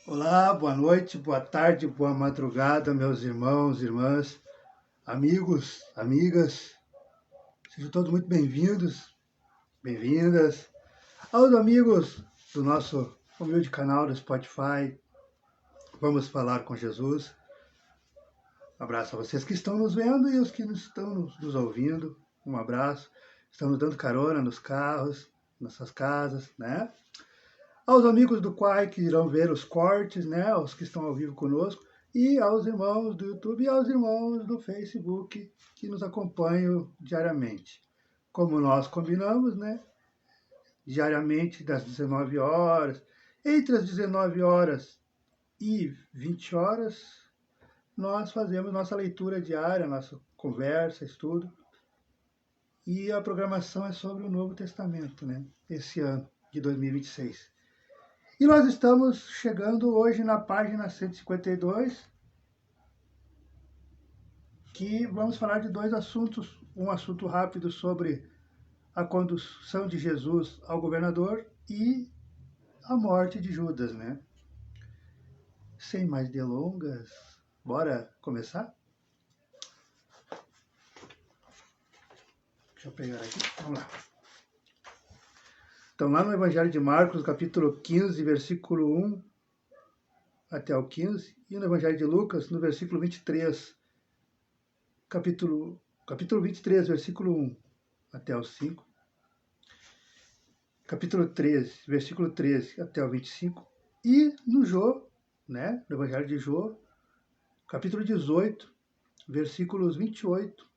Olá, boa noite, boa tarde, boa madrugada, meus irmãos, irmãs, amigos, amigas. Sejam todos muito bem-vindos, bem-vindas. Aos amigos do nosso humilde canal do Spotify, Vamos Falar com Jesus. Um abraço a vocês que estão nos vendo e os que estão nos ouvindo. Um abraço. Estamos dando carona nos carros, nas suas casas, né? Aos amigos do Quai que irão ver os cortes, né, os que estão ao vivo conosco, e aos irmãos do YouTube e aos irmãos do Facebook que nos acompanham diariamente. Como nós combinamos, né, diariamente das 19 horas, entre as 19 horas e 20 horas, nós fazemos nossa leitura diária, nossa conversa, estudo, e a programação é sobre o Novo Testamento, né, esse ano de 2026. E nós estamos chegando hoje na página 152, que vamos falar de dois assuntos. Um assunto rápido sobre a condução de Jesus ao governador e a morte de Judas, né? Sem mais delongas, bora começar? Deixa eu pegar aqui, vamos lá. Então, lá no Evangelho de Marcos, capítulo 15, versículo 1 até o 15, e no Evangelho de Lucas, no versículo 23, capítulo 23, versículo 1 até o 5, capítulo 13, versículo 13 até o 25, e no Jô, né, no Evangelho de Jô, capítulo 18, versículos 28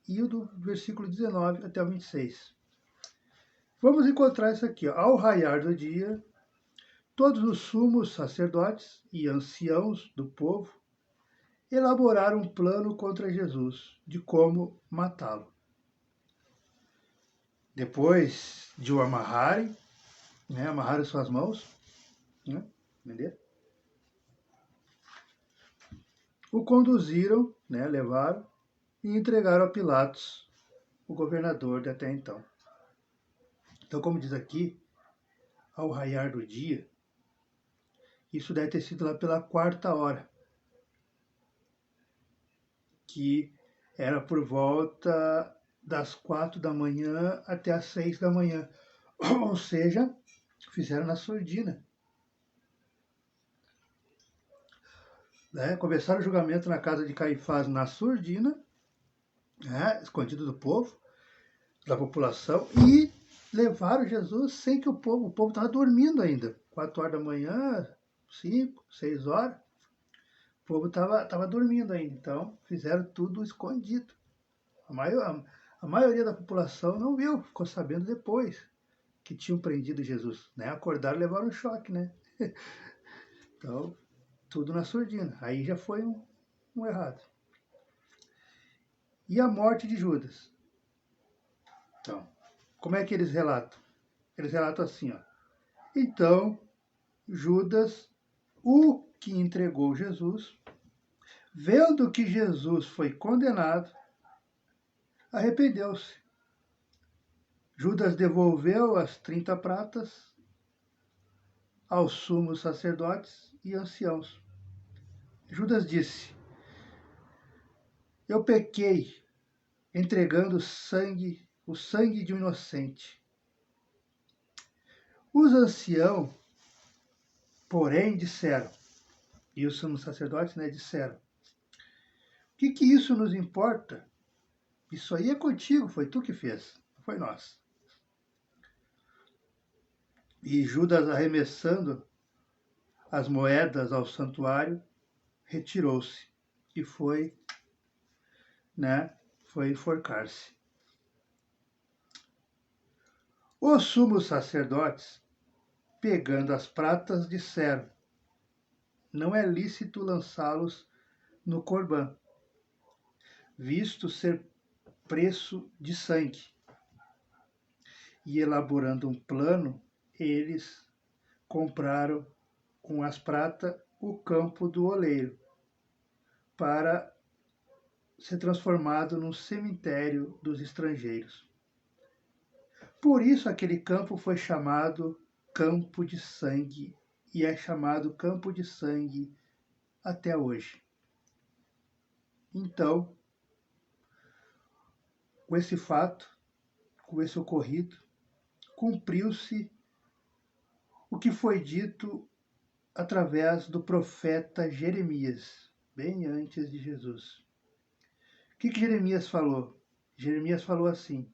e o do versículo 19 até o 26. Vamos encontrar isso aqui, ó. Ao raiar do dia, todos os sumos sacerdotes e anciãos do povo elaboraram um plano contra Jesus, de como matá-lo. Depois de o amarrarem, né, amarraram suas mãos, né, entendeu? O conduziram, né, levaram e entregaram a Pilatos, o governador de até então. Então, como diz aqui, ao raiar do dia, isso deve ter sido lá pela 4ª hora, que era por volta das 4 da manhã até as 6 da manhã. Ou seja, fizeram na surdina. Né? Começaram o julgamento na casa de Caifás na surdina, né? Escondido do povo, da população, e levaram Jesus sem que o povo estava dormindo ainda. 4 horas da manhã, 5, 6 horas, o povo estava dormindo ainda. Então, fizeram tudo escondido. A maioria da população não viu, ficou sabendo depois que tinham prendido Jesus. Né? Acordaram e levaram um choque, né? Então, tudo na surdina. Aí já foi um errado. E a morte de Judas? Então, como é que eles relatam? Eles relatam assim, ó. Então, Judas, o que entregou Jesus, vendo que Jesus foi condenado, arrependeu-se. Judas devolveu as 30 pratas aos sumos sacerdotes e anciãos. Judas disse: eu pequei entregando o sangue de um inocente. Os anciãos, porém, disseram, e os sumos sacerdotes, né, disseram: o que isso nos importa? Isso aí é contigo, foi tu que fez, não foi nós. E Judas, arremessando as moedas ao santuário, retirou-se e foi enforcar-se. Os sumos sacerdotes, pegando as pratas, disseram: não é lícito lançá-los no Corbã, visto ser preço de sangue. E elaborando um plano, eles compraram com as pratas o campo do oleiro, para ser transformado num cemitério dos estrangeiros. Por isso aquele campo foi chamado Campo de Sangue e é chamado Campo de Sangue até hoje. Então, com esse fato, com esse ocorrido, cumpriu-se o que foi dito através do profeta Jeremias, bem antes de Jesus. O que Jeremias falou? Jeremias falou assim: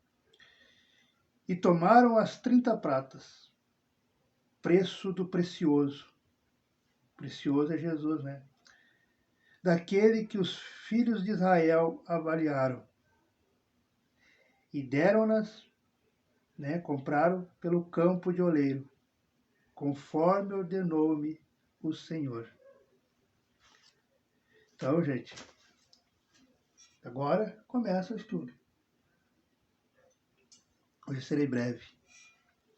e tomaram as 30 pratas, preço do precioso. Precioso é Jesus, né? Daquele que os filhos de Israel avaliaram. E deram-nas, né, compraram pelo campo de oleiro, conforme ordenou-me o Senhor. Então, gente, agora começa o estudo. Hoje serei breve,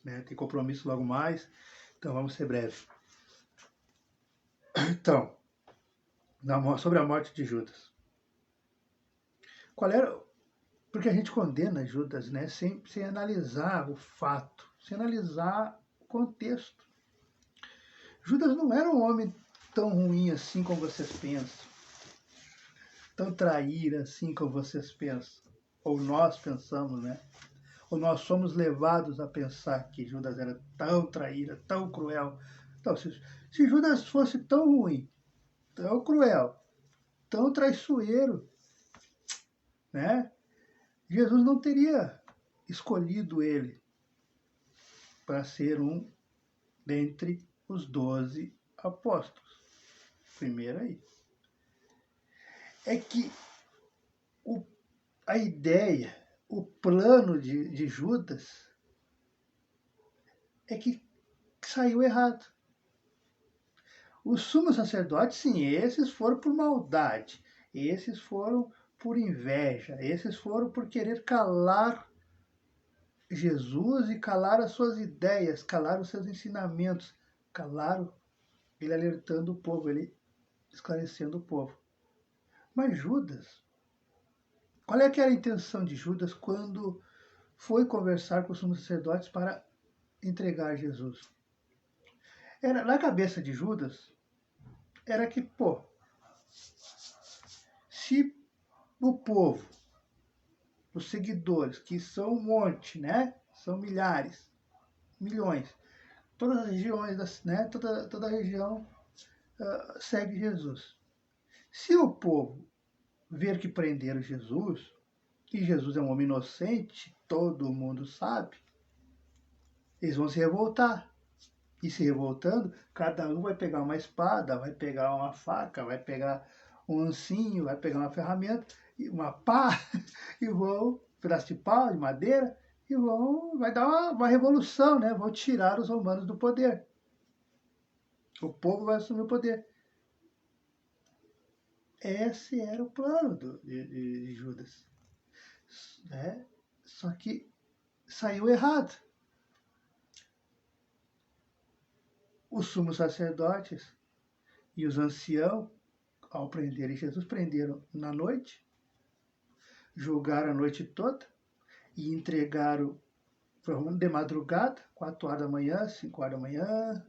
né? Tem compromisso logo mais, então vamos ser breve. Então, sobre a morte de Judas. Qual era? Porque a gente condena Judas, né, sem analisar o fato, sem analisar o contexto. Judas não era um homem tão ruim assim como vocês pensam, tão traíra assim como vocês pensam, ou nós pensamos, né? Ou nós somos levados a pensar que Judas era tão traíra, tão cruel. Então, se Judas fosse tão ruim, tão cruel, tão traiçoeiro, né? Jesus não teria escolhido ele para ser um dentre os 12 apóstolos. Primeiro aí. É que a ideia, o plano de Judas é que saiu errado. Os sumos sacerdotes, sim, esses foram por maldade, esses foram por inveja, esses foram por querer calar Jesus e calar as suas ideias, calar os seus ensinamentos, calaram ele alertando o povo, ele esclarecendo o povo. Mas Judas, qual é que era a intenção de Judas quando foi conversar com os sumos sacerdotes para entregar Jesus? Era, na cabeça de Judas, era que, se o povo, os seguidores, que são um monte, né? São milhares, milhões, todas as regiões, né? Toda a região segue Jesus. Se o povo ver que prenderam Jesus, e Jesus é um homem inocente, todo mundo sabe, eles vão se revoltar. E se revoltando, cada um vai pegar uma espada, vai pegar uma faca, vai pegar um ancinho, vai pegar uma ferramenta, uma pá, e vão, um pedaço de pau, de madeira, e vai dar uma revolução, né? Vão tirar os romanos do poder. O povo vai assumir o poder. Esse era o plano de Judas. Né? Só que saiu errado. Os sumos sacerdotes e os anciãos, ao prenderem Jesus, prenderam na noite, julgaram a noite toda e entregaram de madrugada, 4 horas da manhã, 5 horas da manhã,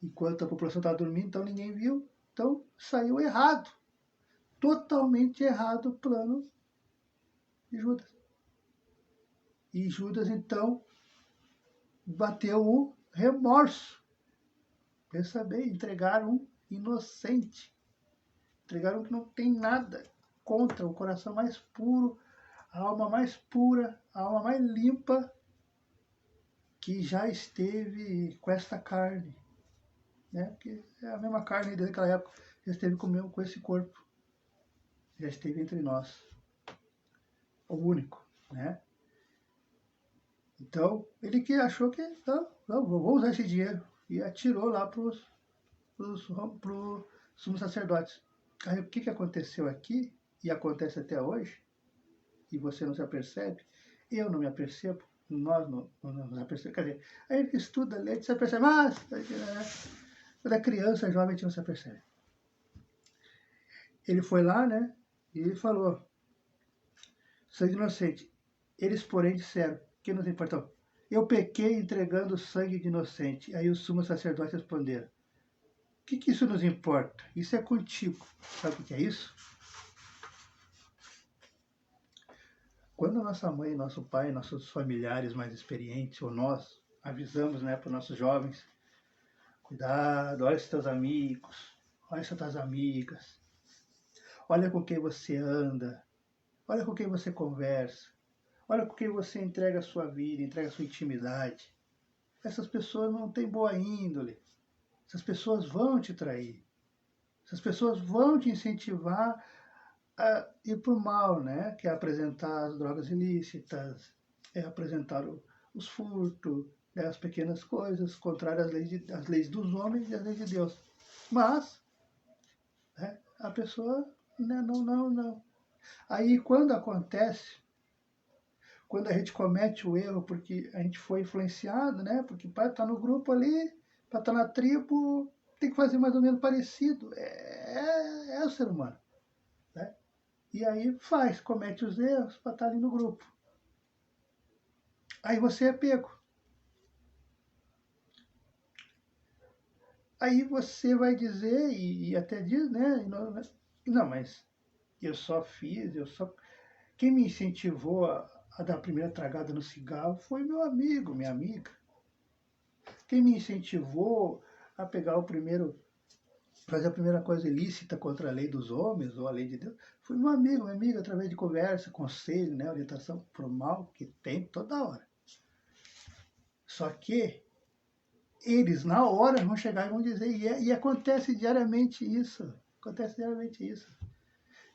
enquanto a população estava dormindo, então ninguém viu. Então saiu errado, totalmente errado o plano de Judas. E Judas, então, bateu o remorso. Pensa bem, entregaram um inocente. Entregaram um que não tem nada contra, o coração mais puro, a alma mais pura, a alma mais limpa que já esteve com esta carne. Né? Porque é a mesma carne desde aquela época, já esteve com esse corpo. Já esteve entre nós. O único, né? Então, ele que achou que, não, vou usar esse dinheiro. E atirou lá para os sumos sacerdotes. Aí o que aconteceu aqui, e acontece até hoje, e você não se apercebe, eu não me apercebo, nós não nos apercebemos. Quer dizer, a gente estuda, lê, a gente se apercebe, mas quando é criança, jovem, a gente não se apercebe. Ele foi lá, né, e ele falou, sangue inocente. Eles, porém, disseram, que nos importou? Eu pequei entregando sangue de inocente. Aí os sumos sacerdotes responderam, que isso nos importa? Isso é contigo. Sabe o que é isso? Quando a nossa mãe, nosso pai, nossos familiares mais experientes, ou nós, avisamos, né, para os nossos jovens, cuidado, olha os teus amigos, olha as tuas amigas, olha com quem você anda, olha com quem você conversa, olha com quem você entrega a sua vida, entrega a sua intimidade. Essas pessoas não têm boa índole, essas pessoas vão te trair, essas pessoas vão te incentivar a ir para o mal, né? Que é apresentar as drogas ilícitas, é apresentar os furtos, né? As pequenas coisas contrárias às leis dos homens e às leis de Deus. Mas, né, a pessoa, né, não. Aí quando acontece, quando a gente comete o erro porque a gente foi influenciado, né? Porque para estar no grupo ali, para estar na tribo, tem que fazer mais ou menos parecido. É o ser humano, né? E aí comete os erros para estar ali no grupo. Aí você é pego. Aí você vai dizer, e até diz, né? Não, mas eu só fiz, Quem me incentivou a dar a primeira tragada no cigarro foi meu amigo, minha amiga. Quem me incentivou a pegar fazer a primeira coisa ilícita contra a lei dos homens ou a lei de Deus, foi meu amigo, minha amiga, através de conversa, conselho, né, orientação para o mal que tem toda hora. Só que eles, na hora, vão chegar e vão dizer, e acontece diariamente isso. Acontece diariamente isso.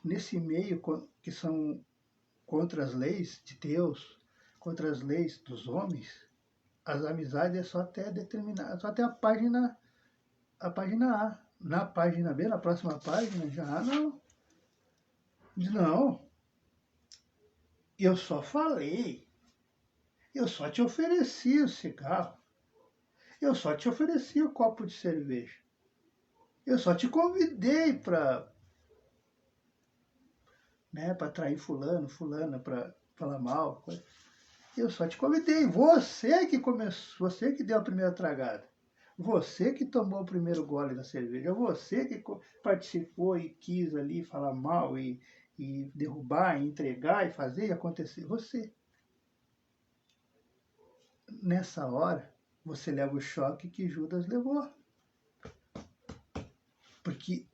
Nesse meio que são contra as leis de Deus, contra as leis dos homens, as amizades é só até determinar, só até a página A. Na página B, na próxima página, já não. Não, eu só falei. Eu só te ofereci o cigarro. Eu só te ofereci o copo de cerveja. Eu só te convidei para, né, para trair fulana, para falar mal. Eu só te convidei. Você que começou, você que deu a primeira tragada. Você que tomou o primeiro gole da cerveja. Você que participou e quis ali falar mal e derrubar, e entregar e fazer e acontecer. Você. Nessa hora, você leva o choque que Judas levou. Porque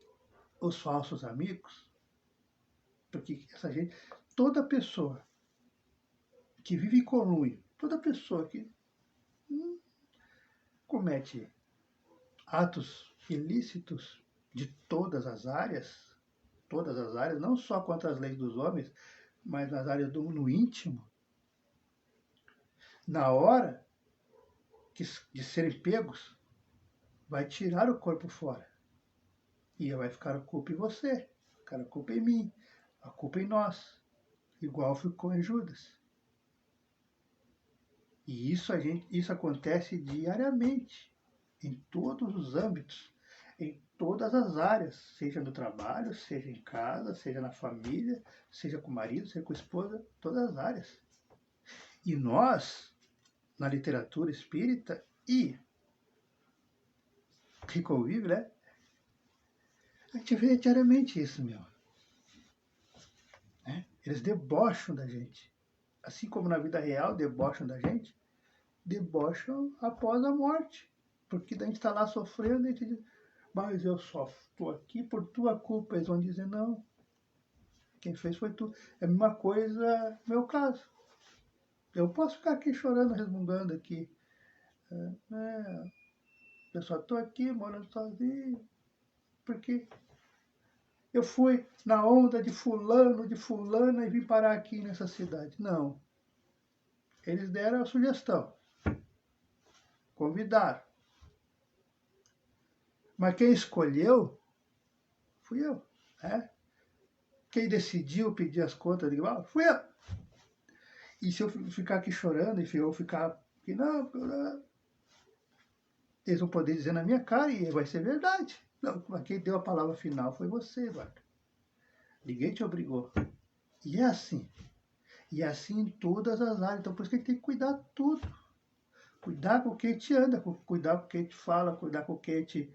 os falsos amigos, porque essa gente, toda pessoa que vive em conluio, toda pessoa que comete atos ilícitos de todas as áreas, não só contra as leis dos homens, mas nas áreas no íntimo, na hora de serem pegos, vai tirar o corpo fora. E vai ficar a culpa em você, vai ficar a culpa em mim, a culpa em nós, igual ficou em Judas. E isso acontece diariamente, em todos os âmbitos, em todas as áreas, seja no trabalho, seja em casa, seja na família, seja com o marido, seja com a esposa, todas as áreas. E nós, na literatura espírita e que convive, né? A gente vê diariamente isso, meu. Né? Eles debocham da gente. Assim como na vida real debocham da gente, debocham após a morte. Porque a gente está lá sofrendo e a gente diz, mas eu só estou aqui por tua culpa. Eles vão dizer, não, quem fez foi tu. É a mesma coisa no meu caso. Eu posso ficar aqui chorando, resmungando aqui. Eu só estou aqui morando sozinho, porque eu fui na onda de fulano, de fulana e vim parar aqui nessa cidade. Não. Eles deram a sugestão. Convidaram. Mas quem escolheu fui eu. Né? Quem decidiu pedir as contas de igual fui eu. E se eu ficar aqui chorando e eu ficar aqui, não, eles vão poder dizer na minha cara e vai ser verdade. Não, mas quem deu a palavra final foi você, Eduardo. Ninguém te obrigou. E é assim. E é assim em todas as áreas. Então por isso que a gente tem que cuidar de tudo. Cuidar com quem te anda, cuidar com quem te fala, cuidar com quem te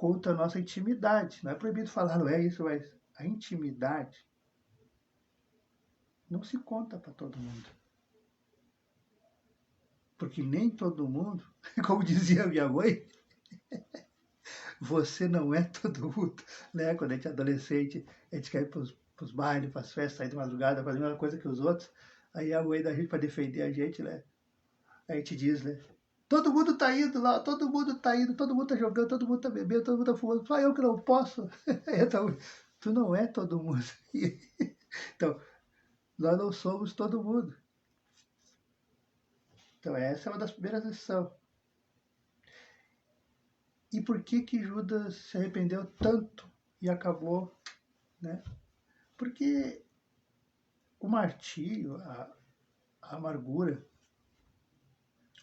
conta a nossa intimidade. Não é proibido falar, não é isso, mas a intimidade não se conta para todo mundo. Porque nem todo mundo, como dizia minha mãe, você não é todo mundo. Né? Quando a gente é adolescente, a gente quer ir para os bailes, para as festas, sair de madrugada, fazer a mesma coisa que os outros. Aí a mãe da gente, para defender a gente, né? A gente diz, né? Todo mundo tá indo lá, todo mundo tá indo, todo mundo tá jogando, todo mundo tá bebendo, todo mundo tá fumando, só eu que não posso. Então, tu não é todo mundo. Então, nós não somos todo mundo. Então, essa é uma das primeiras lições. E por que que Judas se arrependeu tanto e acabou, né? Porque o martírio, a amargura,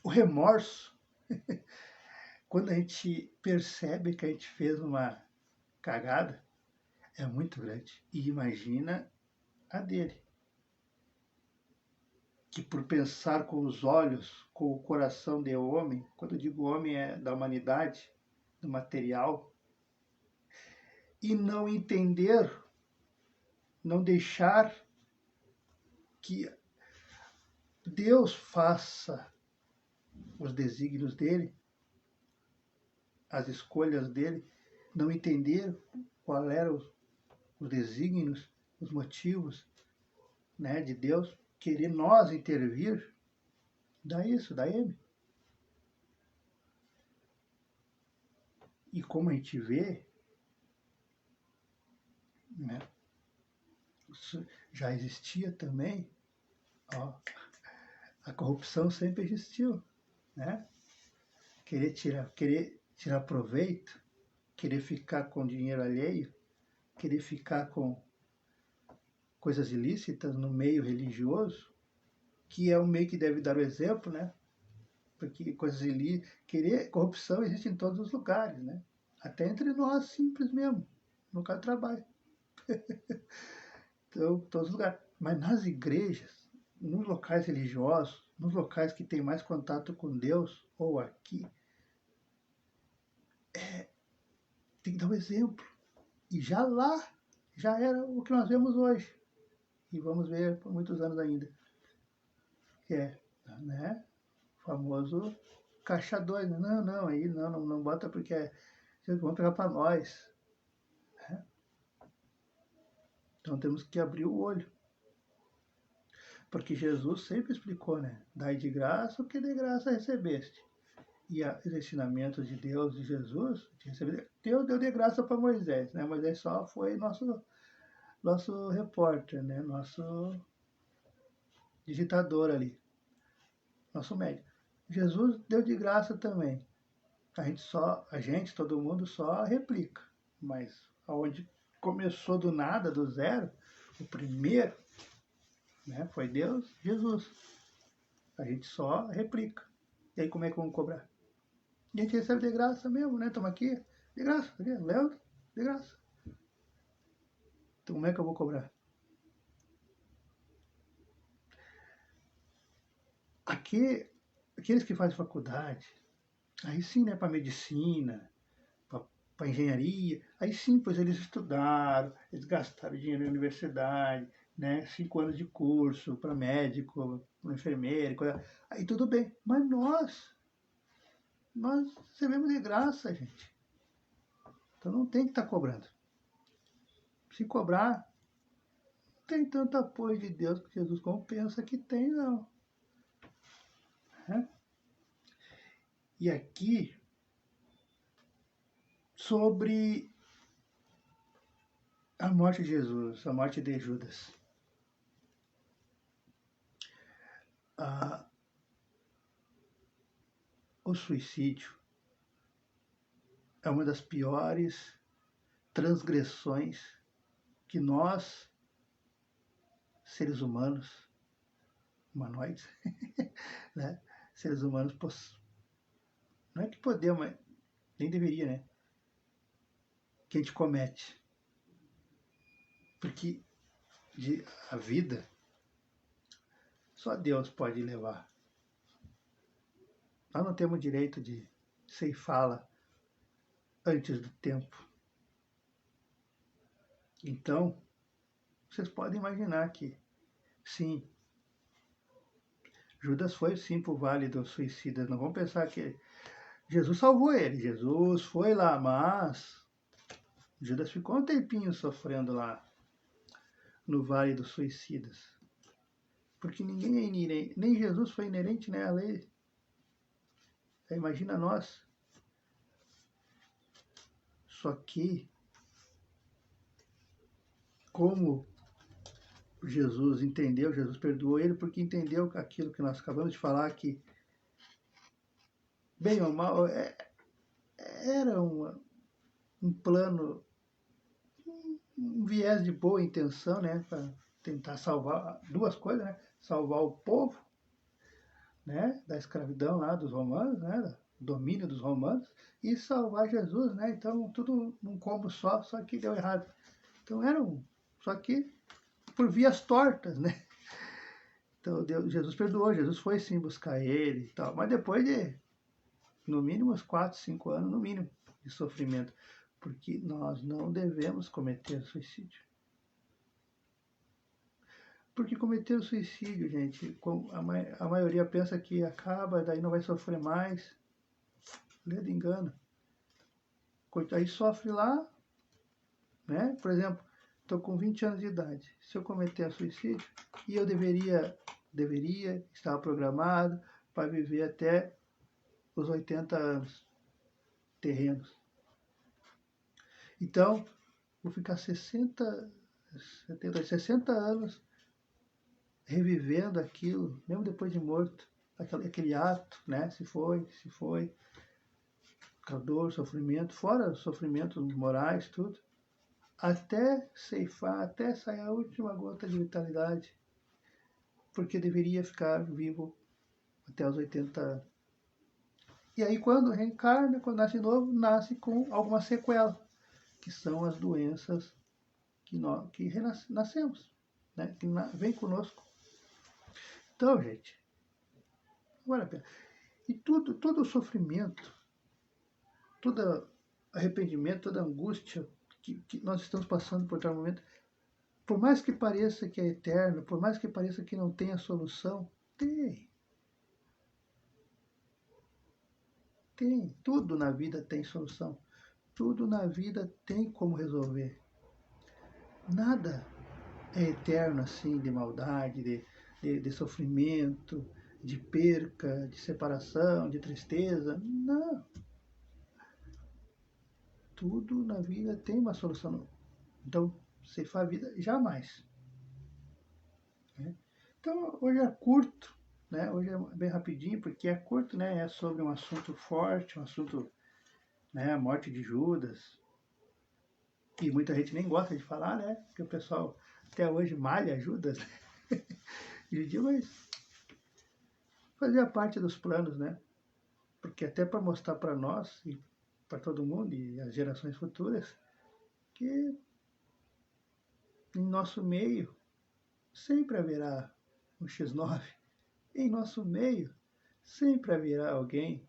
o remorso, quando a gente percebe que a gente fez uma cagada, é muito grande. E imagina a dele, que por pensar com os olhos, com o coração de homem, quando eu digo homem é da humanidade, do material, e não entender, não deixar que Deus faça os desígnios dele, as escolhas dele, não entender qual eram os desígnios, os motivos, né, de Deus, querer nós intervir, dá isso, dá M. E como a gente vê, né, isso já existia também, ó, a corrupção sempre existiu, né? Querer tirar proveito, querer ficar com dinheiro alheio, querer ficar com coisas ilícitas no meio religioso, que é o meio que deve dar o exemplo, né? Porque coisas ilícitas, corrupção existe em todos os lugares, né? Até entre nós, simples mesmo, no local de trabalho. Então, todos os lugares. Mas nas igrejas, nos locais religiosos, nos locais que tem mais contato com Deus, ou aqui, tem que dar um exemplo. E já lá, já era o que nós vemos hoje. E vamos ver por muitos anos ainda. Que é, né? O famoso caixa 2. Não, não, aí não bota porque vão pegar para nós. Né? Então temos que abrir o olho. Porque Jesus sempre explicou, né? Dai de graça o que de graça recebeste. E os ensinamentos de Deus, de Jesus, Deus deu de graça para Moisés, né? Moisés só foi nosso repórter, né? Nosso digitador ali, nosso médico. Jesus deu de graça também. Todo mundo só replica. Mas aonde começou do nada, do zero, o primeiro, né, foi Deus, Jesus. A gente só replica. E aí como é que vamos cobrar? E a gente recebe de graça mesmo, né? Estamos aqui, de graça, Leandro, de graça. Então como é que eu vou cobrar? Aqui, aqueles que fazem faculdade, aí sim, né, para medicina, para engenharia, aí sim, pois eles estudaram, eles gastaram dinheiro na universidade, né, 5 anos de curso para médico, para enfermeiro, aí tudo bem. Mas nós recebemos de graça, gente. Então não tem que estar cobrando. Se cobrar, não tem tanto apoio de Deus que Jesus como pensa que tem, não. Né? E aqui, sobre a morte de Jesus, a morte de Judas. O suicídio é uma das piores transgressões que nós, seres humanos, humanoides, né, seres humanos, não é que podemos, mas nem deveria, né, que a gente comete. Porque a vida só Deus pode levar. Nós não temos direito de ceifá-la antes do tempo. Então, vocês podem imaginar que, sim, Judas foi sim para o Vale dos Suicidas. Não vamos pensar que Jesus salvou ele. Jesus foi lá, mas Judas ficou um tempinho sofrendo lá no Vale dos Suicidas. Porque ninguém é inerente, nem Jesus foi inerente, né, à lei. Imagina nós. Só que, como Jesus entendeu, Jesus perdoou ele porque entendeu aquilo que nós acabamos de falar, que bem ou mal era um plano, um viés de boa intenção, né, para tentar salvar duas coisas, né, salvar o povo, né, da escravidão lá dos romanos, né, do domínio dos romanos, e salvar Jesus, né, então tudo num combo só que deu errado. Então só que por vias tortas, né. Então Jesus perdoou, Jesus foi sim buscar ele e tal, mas depois de, no mínimo, uns 4, 5 anos, no mínimo, de sofrimento, porque nós não devemos cometer suicídio. Porque cometer o suicídio, gente, a maioria pensa que acaba, daí não vai sofrer mais. Ledo engano. Aí sofre lá, né? Por exemplo, estou com 20 anos de idade. Se eu cometer suicídio, e eu deveria, estava programado para viver até os 80 anos terrenos. Então, vou ficar 60 anos revivendo aquilo, mesmo depois de morto, aquele ato, né? Se foi, a dor, sofrimento, fora os sofrimentos morais, tudo, até ceifar, até sair a última gota de vitalidade, porque deveria ficar vivo até os 80 anos. E aí, quando reencarna, quando nasce de novo, nasce com alguma sequela, que são as doenças que nascemos, né? Que vem conosco. Então, gente, vale a pena. E todo o sofrimento, todo arrependimento, toda angústia que nós estamos passando por tal momento, por mais que pareça que é eterno, por mais que pareça que não tenha solução, tem. Tem. Tudo na vida tem solução. Tudo na vida tem como resolver. Nada é eterno assim, de maldade, de sofrimento, de perca, de separação, de tristeza. Não. Tudo na vida tem uma solução. Então, ceifar a vida, jamais. Então, hoje é curto, né? Hoje é bem rapidinho, porque é curto, né? É sobre um assunto forte, um assunto, né? A morte de Judas. E muita gente nem gosta de falar, né? Porque o pessoal até hoje malha Judas. Mas fazia parte dos planos, né? Porque até para mostrar para nós e para todo mundo e as gerações futuras que em nosso meio sempre haverá um X9. Em nosso meio sempre haverá alguém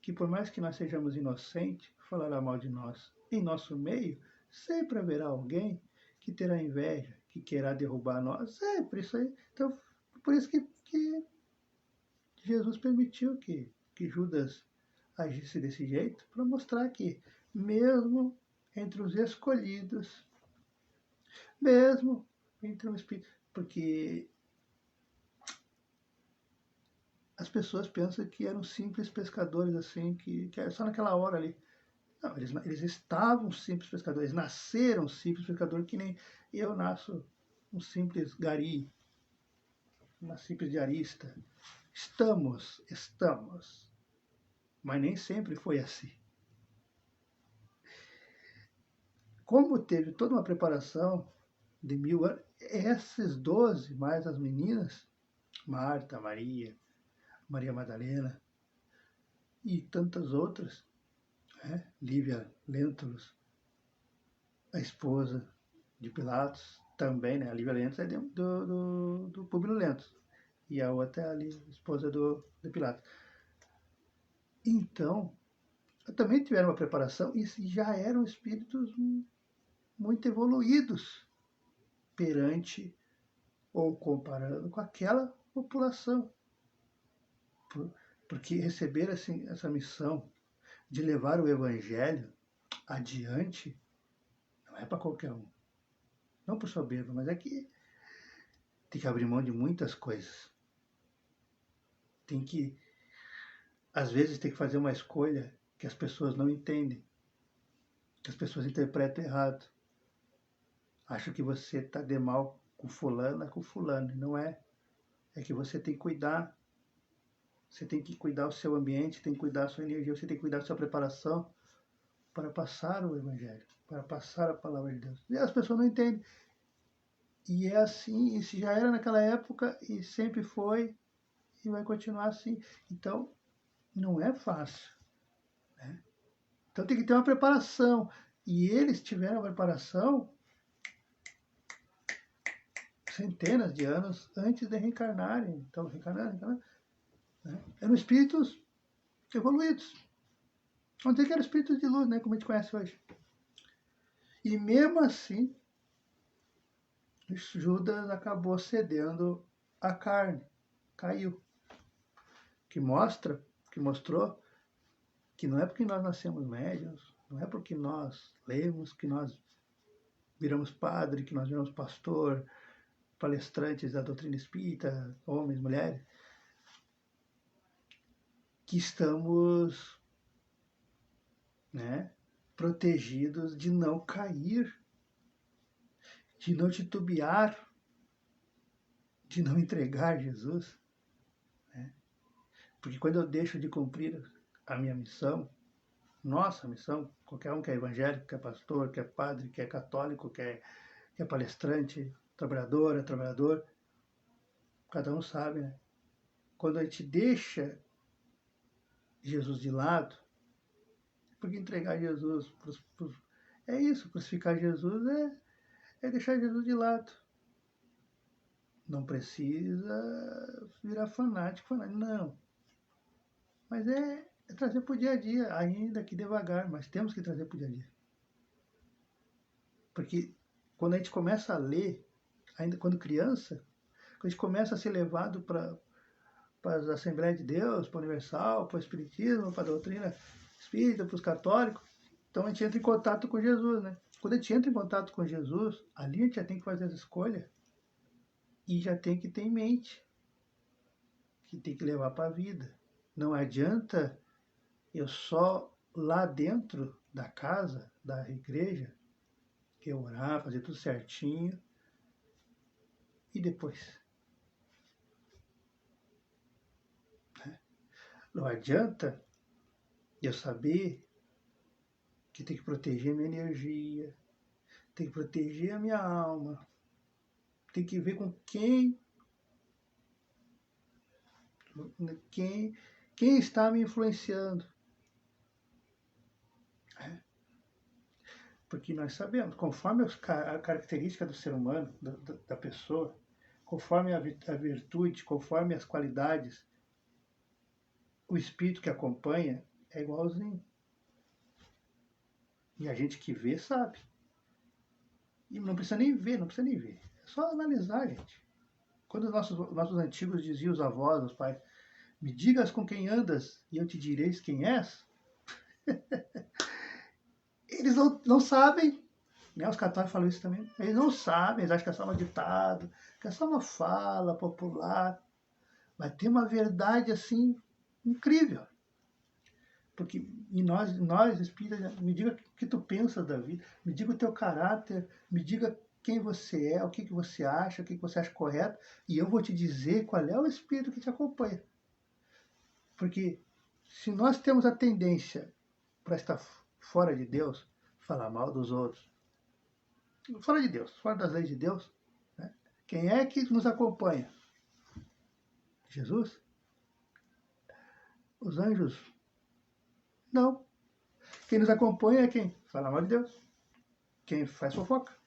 que, por mais que nós sejamos inocentes, falará mal de nós. Em nosso meio sempre haverá alguém que terá inveja, que querá derrubar nós. Sempre isso aí. Então, por isso que Jesus permitiu que Judas agisse desse jeito, para mostrar que, mesmo entre os escolhidos, mesmo entre o Espírito, porque as pessoas pensam que eram simples pescadores, assim, que era só naquela hora ali. Não, eles estavam simples pescadores, eles nasceram simples pescadores, que nem eu nasço um simples gari, uma simples diarista. Estamos, mas nem sempre foi assim. Como teve toda uma preparação de 1000 anos, esses 12, mais as meninas, Marta, Maria, Maria Madalena e tantas outras, né? Lívia Lentulus, a esposa de Pilatos, também, né? A Lívia Lentulus é do Públio Lentulus, e a outra é a esposa de Pilatos. Então, também tiveram uma preparação e já eram espíritos muito evoluídos perante ou comparando com aquela população. Porque receber assim, essa missão de levar o evangelho adiante não é para qualquer um. Não por soberba, mas é que tem que abrir mão de muitas coisas. Tem que, às vezes, tem que fazer uma escolha que as pessoas não entendem, que as pessoas interpretam errado. Acham que você está de mal com fulana, com fulano. Não é. É que você tem que cuidar. Você tem que cuidar do seu ambiente, tem que cuidar da sua energia, você tem que cuidar da sua preparação para passar o Evangelho, para passar a palavra de Deus. E as pessoas não entendem. E é assim, isso já era naquela época e sempre foi e vai continuar assim. Então, não é fácil. Né? Então tem que ter uma preparação. E eles tiveram a preparação centenas de anos antes de reencarnarem. Então, reencarnaram. Né? Eram espíritos evoluídos. Vamos dizer que eram espíritos de luz, né? Como a gente conhece hoje. E mesmo assim, Judas acabou cedendo a carne. Caiu. Que mostrou que não é porque nós nascemos médiuns, não é porque nós lemos, que nós viramos padre, que nós viramos pastor, palestrantes da doutrina espírita, homens, mulheres, que estamos, né, protegidos de não cair, de não titubear, de não entregar Jesus. Né? Porque quando eu deixo de cumprir a minha missão, nossa missão, qualquer um que é evangélico, que é pastor, que é padre, que é católico, que é palestrante, trabalhadora, trabalhador, cada um sabe, né? Quando a gente deixa Jesus de lado, porque entregar Jesus, é isso, crucificar Jesus é deixar Jesus de lado. Não precisa virar fanático, não. Mas é trazer para o dia a dia, ainda que devagar, mas temos que trazer para o dia a dia. Porque quando a gente começa a ler, ainda quando criança, quando a gente começa a ser levado para as Assembleias de Deus, para o Universal, para o Espiritismo, para a doutrina espírita, para os católicos, então a gente entra em contato com Jesus, né? Quando a gente entra em contato com Jesus, ali a gente já tem que fazer as escolhas e já tem que ter em mente que tem que levar para a vida. Não adianta eu só lá dentro da casa, da igreja, que eu orar, fazer tudo certinho e depois. Né? Não adianta eu saber que tem que proteger minha energia, tem que proteger a minha alma, tem que ver com quem está me influenciando. Porque nós sabemos, conforme a característica do ser humano, da pessoa, conforme a virtude, conforme as qualidades, o espírito que acompanha é igualzinho. E a gente que vê sabe. E não precisa nem ver, É só analisar, gente. Quando nossos antigos diziam, os avós, os pais, me digas com quem andas e eu te direis quem és. Eles não sabem, né? Os católicos falam isso também. Eles não sabem, eles acham que é só um ditado, que é só uma fala popular. Mas tem uma verdade assim incrível. Porque e nós espíritas, me diga o que tu pensas da vida, me diga o teu caráter, me diga quem você é, o que você acha, o que você acha correto, e eu vou te dizer qual é o espírito que te acompanha. Porque se nós temos a tendência para estar fora de Deus, falar mal dos outros, fora de Deus, fora das leis de Deus, né? Quem é que nos acompanha? Jesus? Os anjos? Não. Quem nos acompanha é quem? Fala mal de Deus. Quem faz fofoca.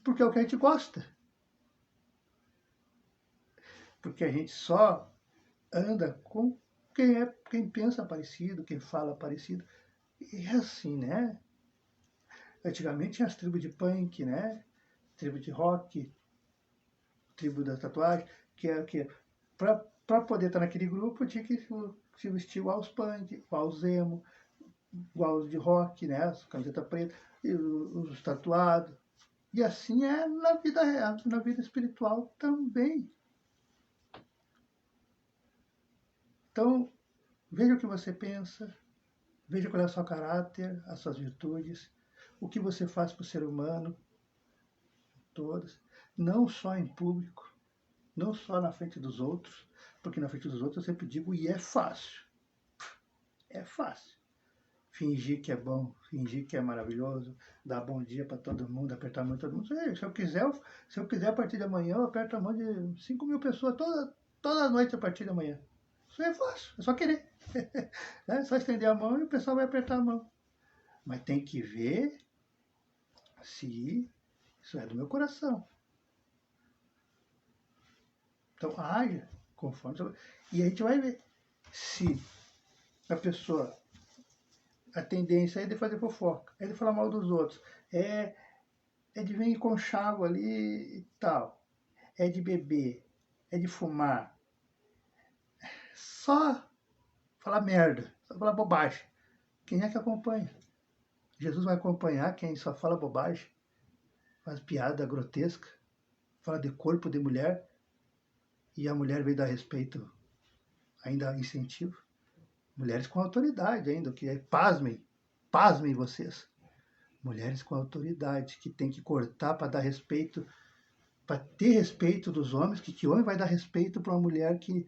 Porque é o que a gente gosta. Porque a gente só anda com quem pensa parecido, quem fala parecido. E é assim, né? Antigamente tinha as tribos de punk, né? Tribo de rock, tribo da tatuagem, que é que para poder estar naquele grupo tinha que se vestir igual aos punk, igual aos emo, igual aos de rock, né? As camiseta preta, e os tatuados. E assim é na vida real, na vida espiritual também. Então, veja o que você pensa, veja qual é o seu caráter, as suas virtudes, o que você faz para o ser humano, todas, não só em público, não só na frente dos outros, porque na frente dos outros eu sempre digo, e é fácil. É fácil. Fingir que é bom, fingir que é maravilhoso, dar bom dia para todo mundo, apertar a mão de todo mundo. Se eu quiser a partir de amanhã, eu aperto a mão de 5.000 pessoas toda noite a partir de amanhã. Isso é fácil, é só querer. É só estender a mão e o pessoal vai apertar a mão. Mas tem que ver se isso é do meu coração. Então, haja conforme. E a gente vai ver se a pessoa, a tendência é de fazer fofoca, é de falar mal dos outros, é de vir com chavo ali e tal, é de beber, é de fumar, só falar merda, só falar bobagem. Quem é que acompanha? Jesus vai acompanhar quem só fala bobagem, faz piada grotesca, fala de corpo de mulher, e a mulher veio dar respeito, ainda incentivo. Mulheres com autoridade ainda, que é, pasmem vocês. Mulheres com autoridade, que tem que cortar para dar respeito, para ter respeito dos homens, que homem vai dar respeito para uma mulher que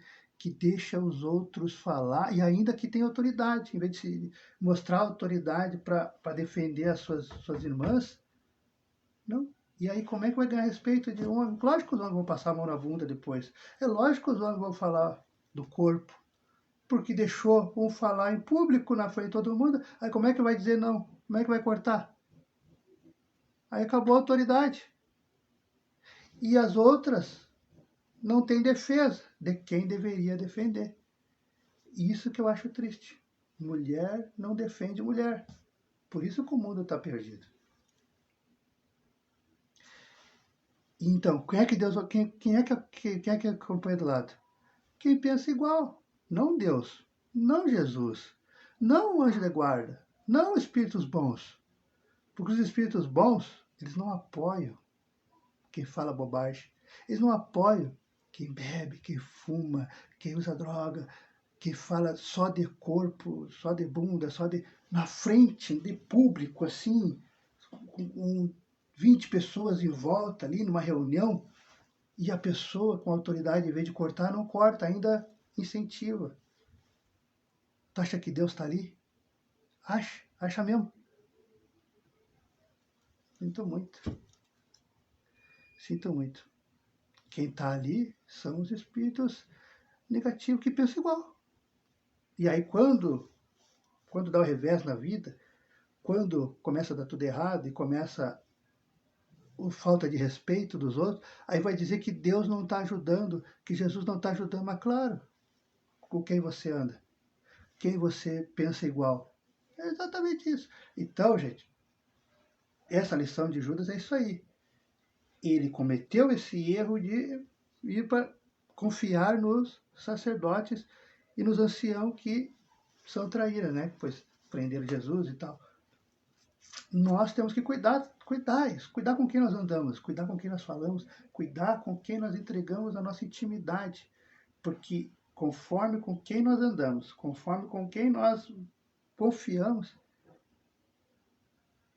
deixa os outros falar e ainda que tem autoridade, em vez de se mostrar autoridade para defender as suas irmãs, não. E aí como é que vai ganhar respeito de homem? Lógico que os homens vão passar a mão na bunda depois. É lógico que os homens vão falar do corpo, porque deixou um falar em público na frente de todo mundo. Aí como é que vai dizer não? Como é que vai cortar? Aí acabou a autoridade. E as outras não têm defesa de quem deveria defender. Isso que eu acho triste. Mulher não defende mulher. Por isso que o mundo está perdido. Então, quem é que Deus, quem é que acompanha do lado? Quem pensa igual. Não Deus, não Jesus, não o anjo da guarda, não espíritos bons. Porque os espíritos bons, eles não apoiam quem fala bobagem. Eles não apoiam quem bebe, quem fuma, quem usa droga, quem fala só de corpo, só de bunda, só de na frente, de público, assim, com 20 pessoas em volta ali numa reunião, e a pessoa com autoridade, em vez de cortar, não corta, ainda incentiva. Tu acha que Deus está ali? Acha mesmo. Sinto muito. Sinto muito. Quem está ali são os espíritos negativos que pensam igual. E aí quando dá o revés na vida, quando começa a dar tudo errado e começa a falta de respeito dos outros, aí vai dizer que Deus não está ajudando, que Jesus não está ajudando. Mas claro, com quem você anda, quem você pensa igual. É exatamente isso. Então, gente, essa lição de Judas é isso aí. Ele cometeu esse erro de ir para confiar nos sacerdotes e nos anciãos que são traíras, né? Pois prenderam Jesus e tal. Nós temos que cuidar com quem nós andamos, cuidar com quem nós falamos, cuidar com quem nós entregamos a nossa intimidade, porque conforme com quem nós andamos, conforme com quem nós confiamos,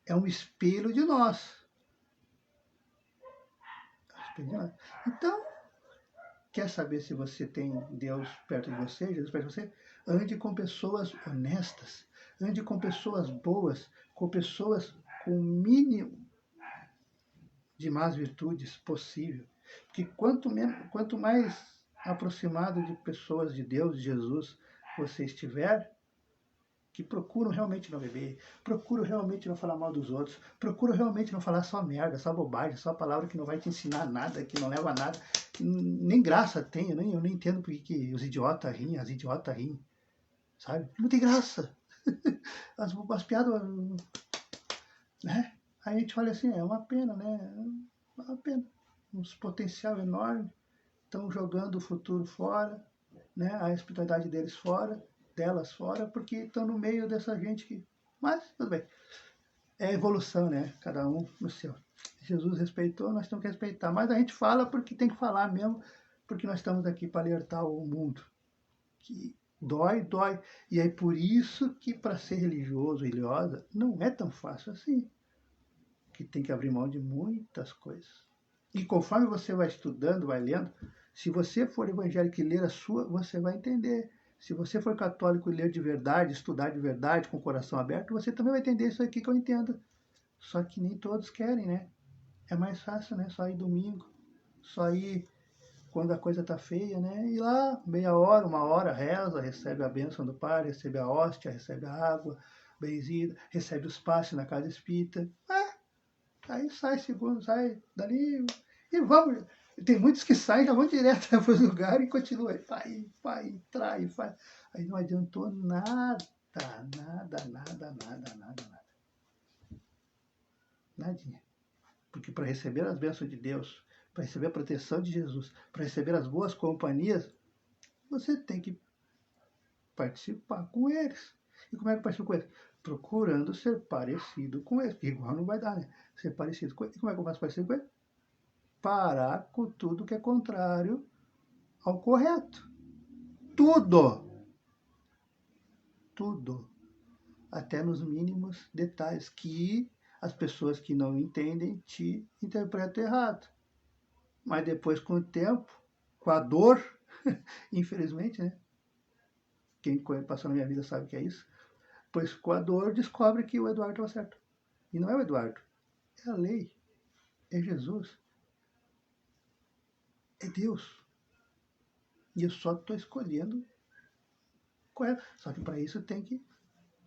é um espelho de nós. Então, quer saber se você tem Deus perto de você, Jesus perto de você? Ande com pessoas honestas, ande com pessoas boas, com pessoas com o mínimo de más virtudes possível. Porque quanto mais aproximado de pessoas de Deus, de Jesus, você estiver, que procuram realmente não beber, procuram realmente não falar mal dos outros, procuram realmente não falar só merda, só bobagem, só palavra que não vai te ensinar nada, que não leva a nada, nem graça tem, eu nem entendo porque que os idiotas riem, as idiotas riem, sabe? Não tem graça. As piadas, né? Aí a gente olha assim, é uma pena, né? É uma pena. Um potencial enorme. Estão jogando o futuro fora, né? A espiritualidade delas fora, porque estão no meio dessa gente que... Mas, tudo bem. É evolução, né? Cada um no seu. Jesus respeitou, nós temos que respeitar. Mas a gente fala porque tem que falar mesmo, porque nós estamos aqui para alertar o mundo. Que dói, dói. E é por isso que para ser religioso, religiosa, não é tão fácil assim. Que tem que abrir mão de muitas coisas. E conforme você vai estudando, vai lendo, se você for evangélico e ler a sua, você vai entender. Se você for católico e ler de verdade, estudar de verdade, com o coração aberto, você também vai entender isso aqui que eu entendo. Só que nem todos querem, né? É mais fácil, né? Só ir domingo, só ir quando a coisa tá feia, né? E lá, meia hora, uma hora, reza, recebe a bênção do Pai, recebe a hóstia, recebe a água benzida, recebe os passes na casa espírita. Aí sai segundo, sai dali e vamos. Tem muitos que saem, já vão direto para o lugar e continuam. Vai, trai, faz. Aí não adiantou nada, nada. Nadinha. Porque para receber as bênçãos de Deus, para receber a proteção de Jesus, para receber as boas companhias, você tem que participar com eles. E como é que participa com eles? Procurando ser parecido com eles. Igual não vai dar, né? Ser parecido com eles. E como é que eu faço parecido com eles? Parar com tudo que é contrário ao correto. Tudo! Tudo. Até nos mínimos detalhes que as pessoas que não entendem te interpretam errado. Mas depois, com o tempo, com a dor, infelizmente, né? Quem passou na minha vida sabe que é isso. Pois com a dor descobre que o Eduardo estava certo. E não é o Eduardo, é a lei, é Jesus, é Deus. E eu só estou escolhendo correto. Só que para isso tem que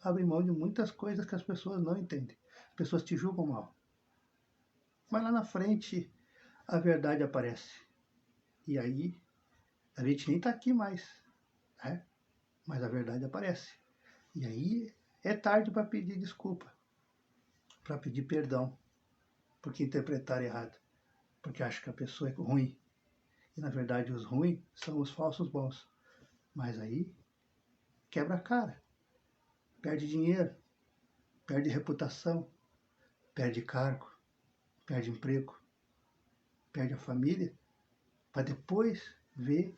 abrir mão de muitas coisas que as pessoas não entendem. As pessoas te julgam mal. Mas lá na frente a verdade aparece. E aí a gente nem está aqui mais, né? Mas a verdade aparece. E aí é tarde para pedir desculpa, para pedir perdão, porque interpretaram errado, porque acham que a pessoa é ruim. E na verdade os ruins são os falsos bons. Mas aí quebra a cara, perde dinheiro, perde reputação, perde cargo, perde emprego, perde a família, para depois ver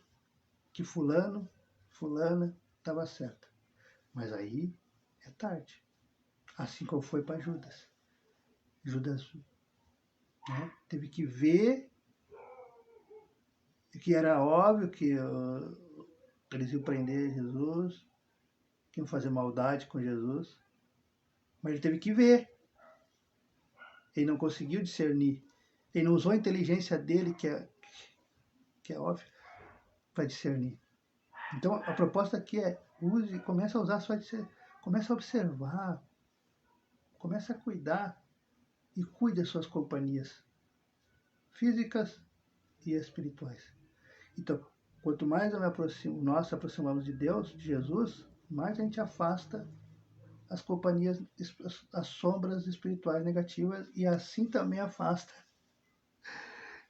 que fulano, fulana estava certa. Mas aí é tarde. Assim como foi para Judas. Judas, né, teve que ver que era óbvio que eles iam prender Jesus, que iam fazer maldade com Jesus, mas ele teve que ver. Ele não conseguiu discernir. Ele não usou a inteligência dele, que é óbvio, para discernir. Então a proposta aqui é use, comece a usar sua discernimento, comece a observar, comece a cuidar e cuide das suas companhias físicas e espirituais. Então, quanto mais nós se aproximamos de Deus, de Jesus, mais a gente afasta as companhias, as sombras espirituais negativas e assim também afasta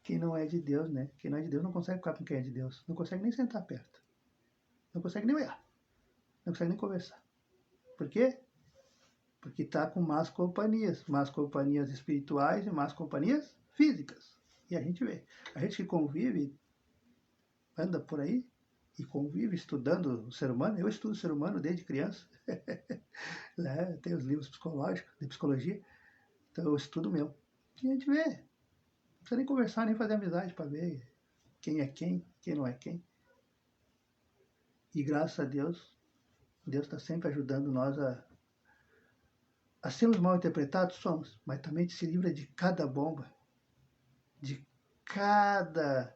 quem não é de Deus, né? Quem não é de Deus não consegue ficar com quem é de Deus, não consegue nem sentar perto, não consegue nem olhar, não consegue nem conversar. Por quê? Porque está com más companhias espirituais e más companhias físicas. E a gente vê. A gente que convive, anda por aí e convive estudando o ser humano. Eu estudo o ser humano desde criança. Né? Tem os livros psicológicos, de psicologia. Então eu estudo mesmo. E a gente vê. Não precisa nem conversar, nem fazer amizade para ver quem é quem não é quem. E graças a Deus, Deus está sempre ajudando nós a sermos mal interpretados, somos, mas também se livra de cada bomba, de cada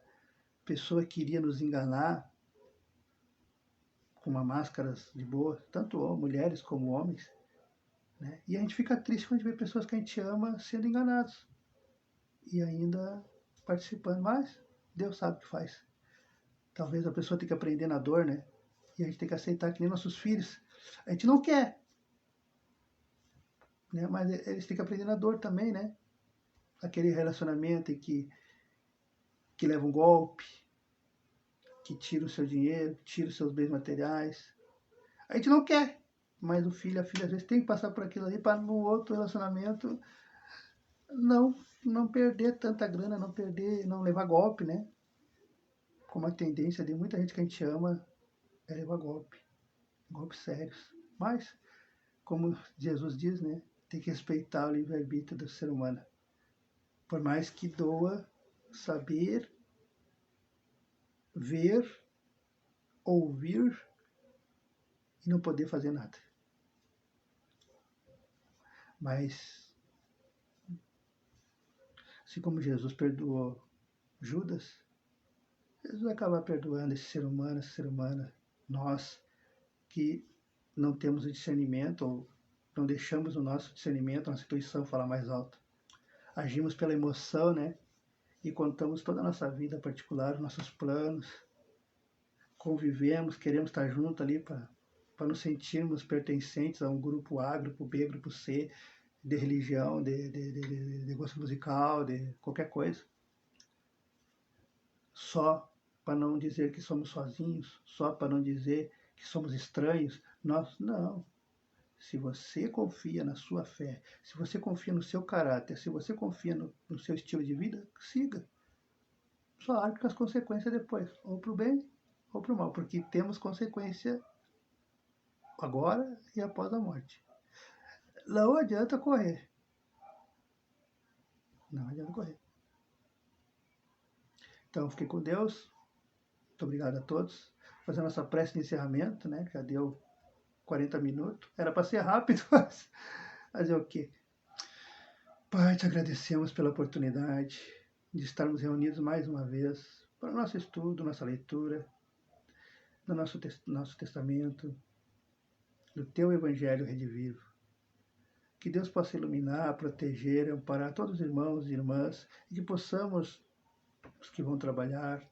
pessoa que iria nos enganar com uma máscaras de boa, tanto mulheres como homens, né? E a gente fica triste quando a gente vê pessoas que a gente ama sendo enganados e ainda participando, mas Deus sabe o que faz. Talvez a pessoa tenha que aprender na dor, né? E a gente tem que aceitar que nem nossos filhos. A gente não quer, né? Mas eles têm que aprender na dor também, né? Aquele relacionamento em que leva um golpe, que tira o seu dinheiro, tira os seus bens materiais. A gente não quer, mas o filho, a filha, às vezes tem que passar por aquilo ali para no outro relacionamento não perder tanta grana, não perder, não levar golpe, né? Como a tendência de muita gente que a gente ama é levar golpe, golpes sérios. Mas, como Jesus diz, né? Tem que respeitar o livre-arbítrio do ser humano. Por mais que doa saber, ver, ouvir e não poder fazer nada. Mas, assim como Jesus perdoou Judas, Jesus vai acabar perdoando esse ser humano, essa ser humana, nós que não temos o discernimento ou não deixamos o nosso discernimento, a nossa intuição falar mais alto. Agimos pela emoção, né? E contamos toda a nossa vida particular, os nossos planos, convivemos, queremos estar junto ali para nos sentirmos pertencentes a um grupo A, grupo B, grupo C, de religião, de gosto musical, de qualquer coisa. Só para não dizer que somos sozinhos, só para não dizer que somos estranhos. Nós, não. Se você confia na sua fé, se você confia no seu caráter, se você confia no seu estilo de vida, siga. Só arque com as consequências depois, ou para o bem ou para o mal, porque temos consequência agora e após a morte. Não adianta correr. Não adianta correr. Então, fiquem com Deus. Muito obrigado a todos. Fazendo nossa prece de encerramento, né? Já deu 40 minutos. Era para ser rápido, mas fazer o quê? Pai, te agradecemos pela oportunidade de estarmos reunidos mais uma vez para o nosso estudo, nossa leitura, do nosso testamento, do teu Evangelho redivivo. Que Deus possa iluminar, proteger, amparar todos os irmãos e irmãs e que possamos, os que vão trabalhar,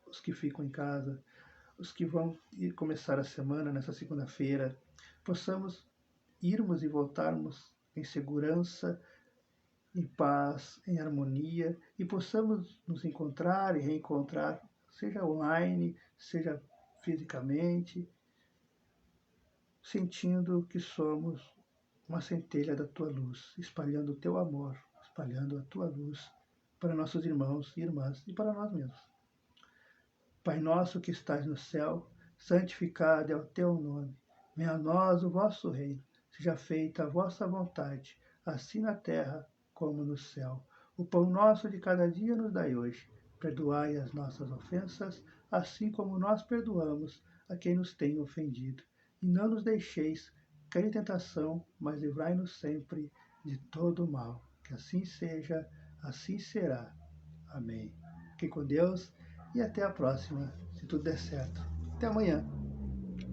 os que ficam em casa, os que vão ir começar a semana nessa segunda-feira, possamos irmos e voltarmos em segurança, em paz, em harmonia e possamos nos encontrar e reencontrar, seja online, seja fisicamente, sentindo que somos uma centelha da tua luz, espalhando o teu amor, espalhando a tua luz para nossos irmãos e irmãs e para nós mesmos. Pai nosso que estás no céu, santificado é o teu nome. Venha a nós o vosso reino. Seja feita a vossa vontade, assim na terra como no céu. O pão nosso de cada dia nos dai hoje. Perdoai as nossas ofensas, assim como nós perdoamos a quem nos tem ofendido. E não nos deixeis cair em tentação, mas livrai-nos sempre de todo o mal. Que assim seja, assim será. Amém. Fique com Deus e até a próxima, se tudo der certo. Até amanhã.